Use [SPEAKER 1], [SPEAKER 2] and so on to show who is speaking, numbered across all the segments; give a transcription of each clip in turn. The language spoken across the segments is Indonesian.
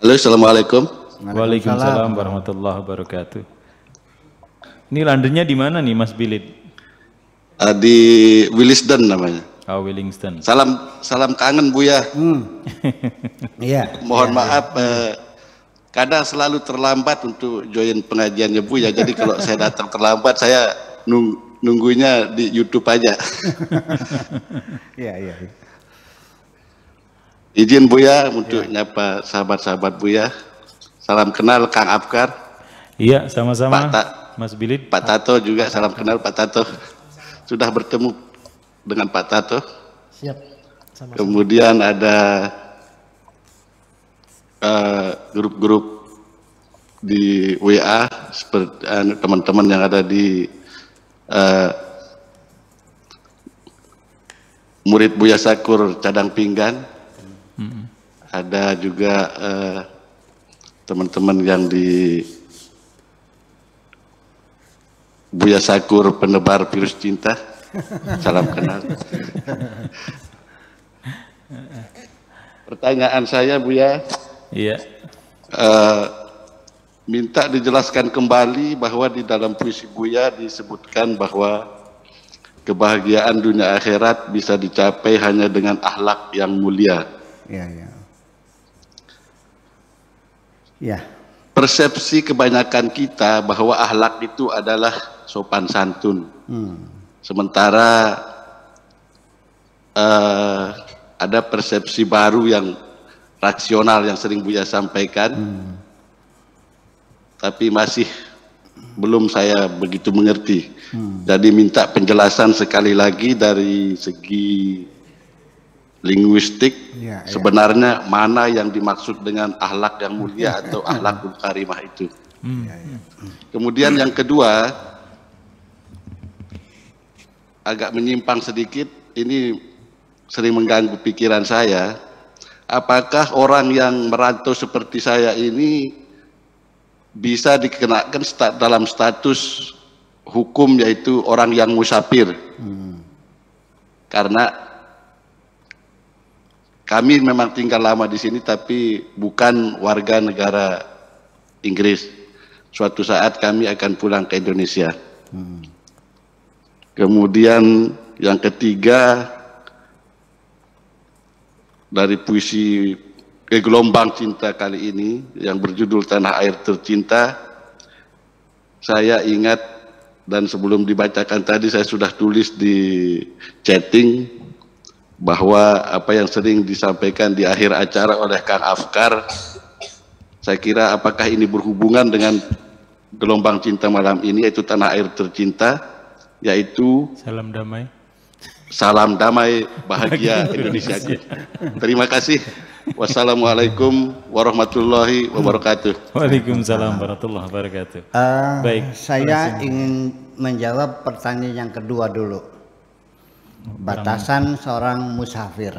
[SPEAKER 1] Halo, assalamualaikum.
[SPEAKER 2] Waalaikumsalam warahmatullahi wabarakatuh. Ini Londonnya di mana nih Mas Bilid?
[SPEAKER 1] Di Willisden namanya.
[SPEAKER 2] Oh, Willingston.
[SPEAKER 1] Salam kangen Buya.
[SPEAKER 3] Iya.
[SPEAKER 1] Mohon maaf, kadang selalu terlambat untuk join pengajiannya Buya. Jadi kalau saya datang terlambat, saya nunggunya di YouTube aja.
[SPEAKER 3] Iya.
[SPEAKER 1] Izin Buya untuk nyapa sahabat-sahabat Buya. Salam kenal Kang Afkar.
[SPEAKER 2] Iya, sama-sama.
[SPEAKER 1] Mas Bilid. Pak Tato juga salam kenal Pak Tato. Sudah bertemu dengan Pak Tato.
[SPEAKER 3] Siap. Sama-sama.
[SPEAKER 1] Kemudian ada grup-grup di WA seperti teman-teman yang ada di murid Buya Sakur Cadang Pinggan. Ada juga teman-teman yang di Buya Sakur penebar virus cinta. Salam kenal. Pertanyaan saya Buya,
[SPEAKER 2] iya.
[SPEAKER 1] Minta dijelaskan kembali bahwa di dalam puisi Buya disebutkan bahwa kebahagiaan dunia akhirat bisa dicapai hanya dengan akhlak yang mulia.
[SPEAKER 3] Iya.
[SPEAKER 1] Persepsi kebanyakan kita bahwa akhlak itu adalah sopan santun. Sementara ada persepsi baru yang rasional yang sering Buya sampaikan, tapi masih belum saya begitu mengerti. Jadi minta penjelasan sekali lagi dari segi linguistik, sebenarnya mana yang dimaksud dengan akhlak yang mulia atau akhlakul karimah itu. Kemudian yang kedua, agak menyimpang sedikit, ini sering mengganggu pikiran saya. Apakah orang yang merantau seperti saya ini bisa dikenakan dalam status hukum yaitu orang yang musafir? Karena kami memang tinggal lama di sini tapi bukan warga negara Inggris. Suatu saat kami akan pulang ke Indonesia. Kemudian yang ketiga, dari puisi Gelombang Cinta kali ini yang berjudul Tanah Air Tercinta, saya ingat dan sebelum dibacakan tadi saya sudah tulis di chatting bahwa apa yang sering disampaikan di akhir acara oleh Kang Afkar, saya kira apakah ini berhubungan dengan Gelombang Cinta malam ini, yaitu Tanah Air Tercinta, yaitu salam damai bahagia Indonesia. Terima kasih. Wassalamualaikum warahmatullahi wabarakatuh.
[SPEAKER 2] Waalaikumsalam warahmatullahi wabarakatuh. Baik,
[SPEAKER 3] saya ingin menjawab pertanyaan yang kedua dulu. Batasan seorang musafir.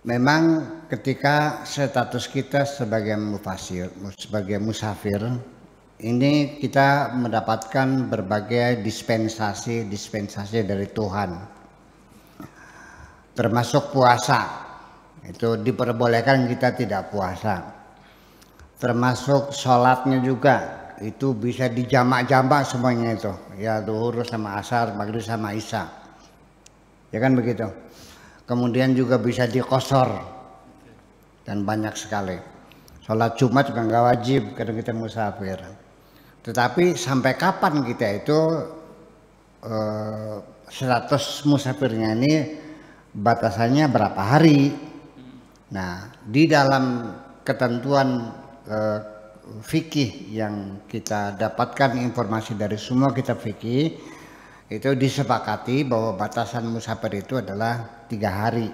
[SPEAKER 3] Memang ketika status kita sebagai musafir, ini kita mendapatkan berbagai dispensasi dari Tuhan, termasuk puasa. Itu diperbolehkan kita tidak puasa. Termasuk sholatnya juga, itu bisa dijamak-jamak semuanya itu. Ya zuhur sama asar, maghrib sama isya. Ya kan begitu. Kemudian juga bisa dikosor. Dan banyak sekali. Sholat Jumat juga nggak wajib karena kita musafir. Tetapi sampai kapan kita itu status musafirnya ini batasannya berapa hari? Nah, di dalam ketentuan fikih yang kita dapatkan informasi dari semua kitab fikih, itu disepakati bahwa batasan musafir itu adalah 3 hari.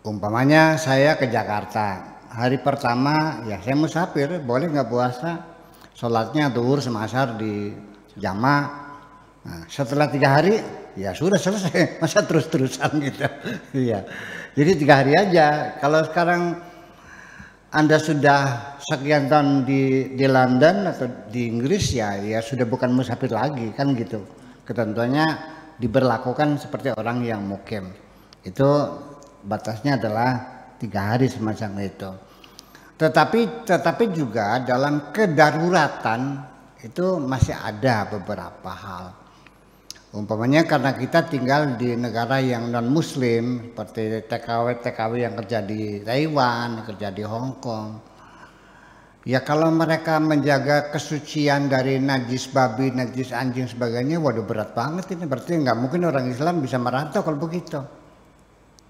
[SPEAKER 3] Umpamanya saya ke Jakarta, hari pertama ya saya musafir, boleh nggak puasa, sholatnya zuhur sama asar di jamaah. Nah, setelah 3 hari ya sudah selesai, masa terus-terusan gitu. Iya. Jadi 3 hari aja. Kalau sekarang Anda sudah sekian tahun di London atau di Inggris, ya sudah bukan musafir lagi kan gitu. Ketentuannya diberlakukan seperti orang yang mukim. Itu batasnya adalah 3 hari semacam itu. Tetapi juga dalam kedaruratan itu masih ada beberapa hal. Umpamanya karena kita tinggal di negara yang non muslim seperti TKW yang kerja di Taiwan, kerja di Hong Kong. Ya kalau mereka menjaga kesucian dari najis babi, najis anjing sebagainya, waduh berat banget ini. Berarti nggak mungkin orang Islam bisa merantau kalau begitu.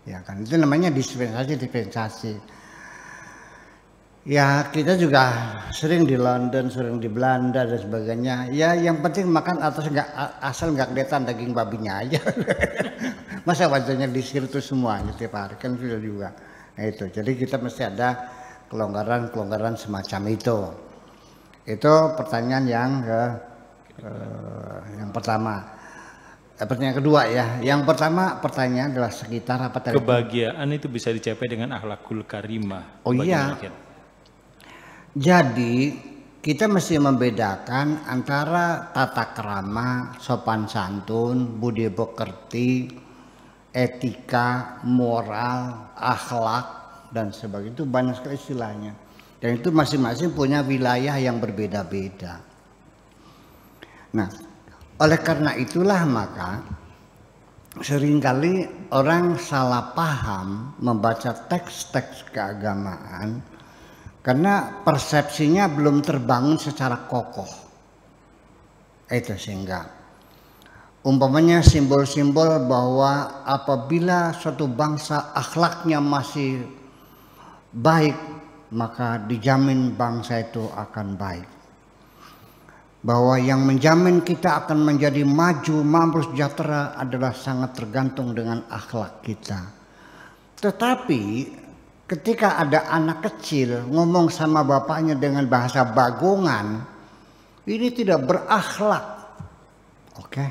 [SPEAKER 3] Ya kan itu namanya dispensasi. Ya kita juga sering di London, sering di Belanda dan sebagainya. Ya yang penting makan asal nggak kelihatan daging babinya aja. Masa wajahnya disir itu semua tiap hari kan sudah juga. Nah, itu. Jadi kita mesti ada kelonggaran semacam itu. Itu pertanyaan yang pertama. Pertanyaan kedua ya. Yang pertama pertanyaan adalah sekitar apa tadi?
[SPEAKER 2] Kebahagiaan itu bisa dicapai dengan akhlakul karimah.
[SPEAKER 3] Oh iya. Jadi kita mesti membedakan antara tata krama, sopan santun, budi pekerti, etika, moral, akhlak dan sebagainya. Itu banyak sekali istilahnya. Dan itu masing-masing punya wilayah yang berbeda-beda. Nah, oleh karena itulah maka seringkali orang salah paham membaca teks-teks keagamaan karena persepsinya belum terbangun secara kokoh. Itu sehingga umpamanya simbol-simbol bahwa apabila suatu bangsa akhlaknya masih baik, maka dijamin bangsa itu akan baik. Bahwa yang menjamin kita akan menjadi maju, makmur, sejahtera adalah sangat tergantung dengan akhlak kita. Tetapi ketika ada anak kecil ngomong sama bapaknya dengan bahasa bagongan, ini tidak berakhlak. Oke.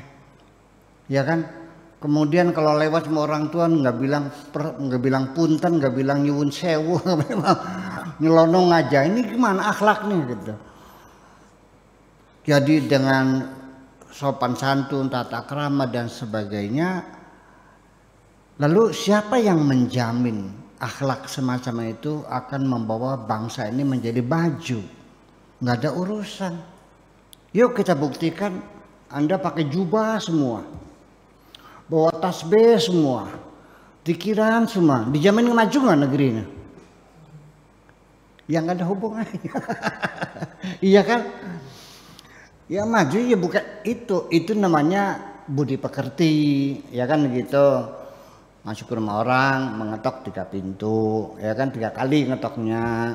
[SPEAKER 3] Ya kan? Kemudian kalau lewat sama orang tua nggak bilang punten, nggak bilang nyuwun sewu, nyelonong aja. Ini gimana akhlaknya gitu. Jadi dengan sopan santun, tata krama dan sebagainya. Lalu siapa yang menjamin akhlak semacam itu akan membawa bangsa ini menjadi maju? Nggak ada urusan. Yuk kita buktikan. Anda pakai jubah semua, bawa tasbih semua, pikiran semua, dijamin maju nggak negeri ini? Yang nggak ada hubungannya. Iya kan? Ya maju ya bukan itu namanya budi pekerti, ya kan gitu. Masuk ke rumah orang, mengetok 3 pintu, ya kan 3 kali ngetoknya.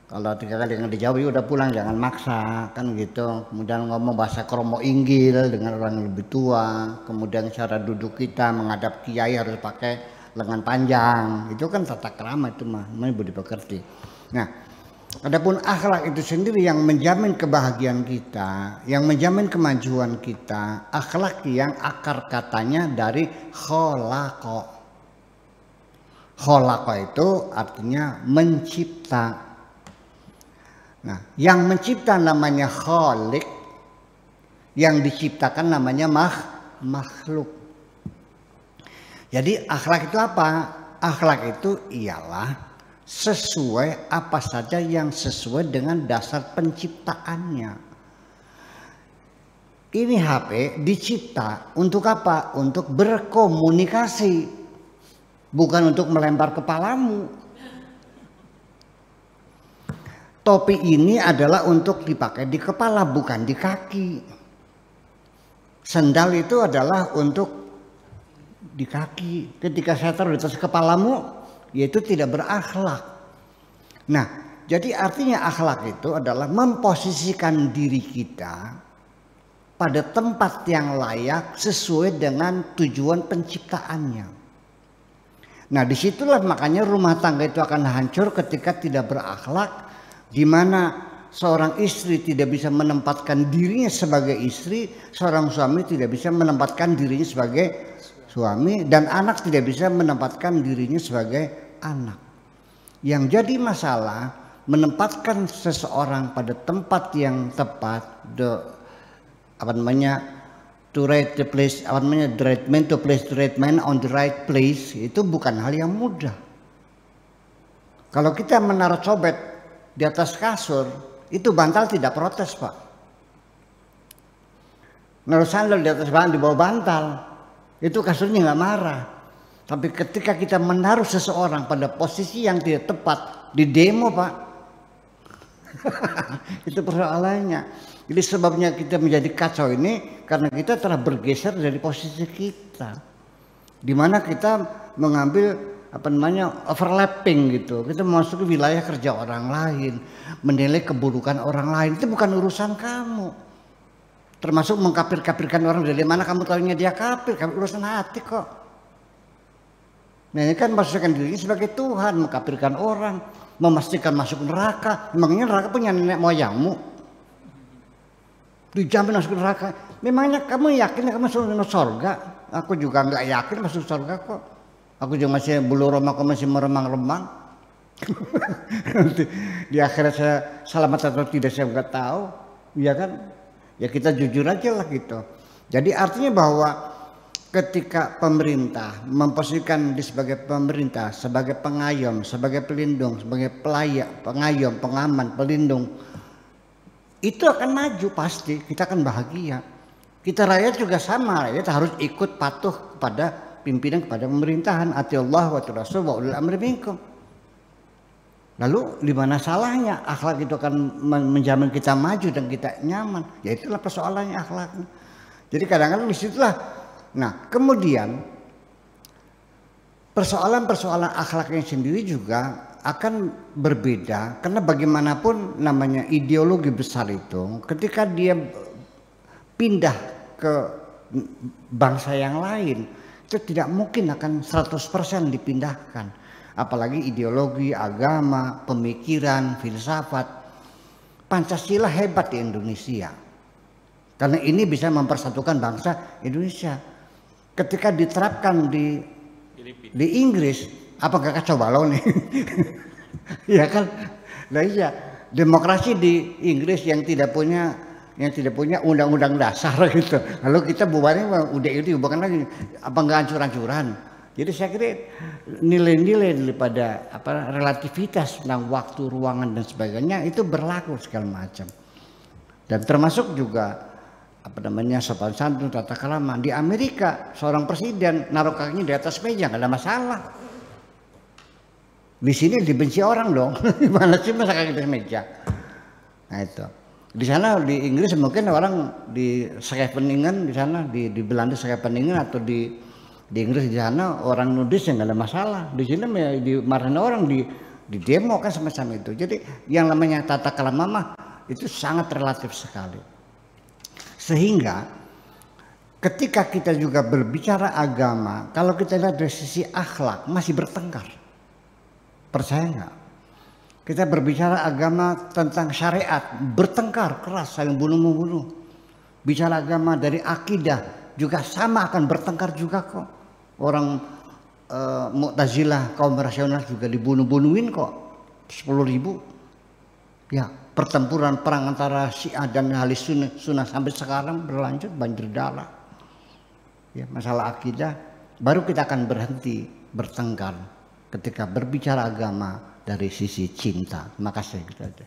[SPEAKER 3] Kalau 3 kali yang dijawab ya udah pulang, jangan maksa, kan gitu. Kemudian ngomong bahasa kromo inggil dengan orang yang lebih tua. Kemudian cara duduk kita menghadap kiai harus pakai lengan panjang. Itu kan tata krama, itu mah namanya budi pekerti. Nah, adapun akhlak itu sendiri yang menjamin kebahagiaan kita, yang menjamin kemajuan kita, akhlak yang akar katanya dari kholaqa. Kholaqa itu artinya mencipta. Nah, yang mencipta namanya khalik, yang diciptakan namanya makhluk. Jadi akhlak itu apa? Akhlak itu ialah sesuai apa saja yang sesuai dengan dasar penciptaannya. Ini HP dicipta untuk apa? Untuk berkomunikasi. Bukan untuk melempar kepalamu. Topi ini adalah untuk dipakai di kepala, bukan di kaki. Sendal itu adalah untuk di kaki. Ketika saya taruh di atas kepalamu, yaitu tidak berakhlak. Nah, jadi artinya akhlak itu adalah memposisikan diri kita pada tempat yang layak sesuai dengan tujuan penciptaannya. Nah, disitulah makanya rumah tangga itu akan hancur ketika tidak berakhlak, di mana seorang istri tidak bisa menempatkan dirinya sebagai istri, seorang suami tidak bisa menempatkan dirinya sebagai suami, dan anak tidak bisa menempatkan dirinya sebagai anak. Yang jadi masalah menempatkan seseorang pada tempat yang tepat, to right the place, the right man to place the right man on the right place, itu bukan hal yang mudah. Kalau kita menaruh cobek di atas kasur, itu bantal tidak protes, Pak. Naruh sandal di atas di bawah bantal, itu kasurnya nggak marah. Tapi ketika kita menaruh seseorang pada posisi yang tidak tepat, di demo, Pak, itu persoalannya. Jadi sebabnya kita menjadi kacau ini karena kita telah bergeser dari posisi kita, di mana kita mengambil overlapping gitu. Kita memasuki wilayah kerja orang lain, menilai keburukan orang lain. Itu bukan urusan kamu. Termasuk mengkafir-kafirkan orang. Dari mana kamu tahunya dia kafir? Kamu urusan hati kok. Nah, ini kan masukkan dirinya sebagai Tuhan, mengkafirkan orang, memastikan masuk neraka. Memangnya neraka punya nenek moyangmu? Dijamin masuk neraka. Memangnya kamu yakin kamu masuk surga? Aku juga nggak yakin masuk surga kok. Aku juga masih bulu romaku masih meremang-remang. Di akhirat saya selamat atau tidak saya nggak tahu, ya kan? Ya kita jujur aja lah gitu. Jadi artinya bahwa ketika pemerintah memposisikan diri sebagai pemerintah, sebagai pengayom, sebagai pelindung, sebagai pelayak, pengayom, pengaman, pelindung, itu akan maju pasti. Kita akan bahagia. Kita rakyat juga sama, rakyat harus ikut patuh kepada pimpinan, kepada pemerintahan. Atiullah wa rasul wa ulil amri minkum. Lalu di mana salahnya? Akhlak itu akan menjamin kita maju dan kita nyaman. Ya itulah persoalannya akhlaknya. Jadi kadang-kadang disitulah. Nah kemudian persoalan-persoalan akhlaknya sendiri juga akan berbeda. Karena bagaimanapun namanya ideologi besar itu, ketika dia pindah ke bangsa yang lain, itu tidak mungkin akan 100% dipindahkan. Apalagi ideologi, agama, pemikiran, filsafat. Pancasila hebat di Indonesia. Karena ini bisa mempersatukan bangsa Indonesia. Ketika diterapkan di Inggris, apa gak kacau balau nih? Ya kan? Nah iya, demokrasi di Inggris yang tidak punya undang-undang dasar gitu. Lalu kita bubarnya udah itu bukan lagi apa nggak hancur-hancuran. Jadi saya kira nilai-nilai daripada relativitas tentang waktu, ruangan dan sebagainya itu berlaku segala macam. Dan termasuk juga sopan santun, tata krama. Di Amerika seorang presiden naruh kakinya di atas meja nggak ada masalah. Di sini dibenci orang dong. Gimana sih masa kaki di atas meja? Nah itu. Di sana di Inggris mungkin orang di Scheveningen di sana di Belanda Scheveningen atau di Inggris di sana orang nudis yang nggak ada masalah. Di sini dimarahin orang di demo kan semacam itu. Jadi yang namanya tata krama mah itu sangat relatif sekali. Sehingga ketika kita juga berbicara agama, kalau kita lihat dari sisi akhlak masih bertengkar. Percaya nggak? Kita berbicara agama tentang syariat, bertengkar keras, saling bunuh-membunuh. Bicara agama dari akidah juga sama akan bertengkar juga kok. Orang Mu'tazilah, kaum rasional juga dibunuh-bunuhin kok. 10.000. Ya, pertempuran perang antara Syiah dan Ahli Sunnah sampai sekarang berlanjut banjir darah. Ya, masalah akidah baru kita akan berhenti bertengkar ketika berbicara agama dari sisi cinta. Terima kasih. Gitu aja.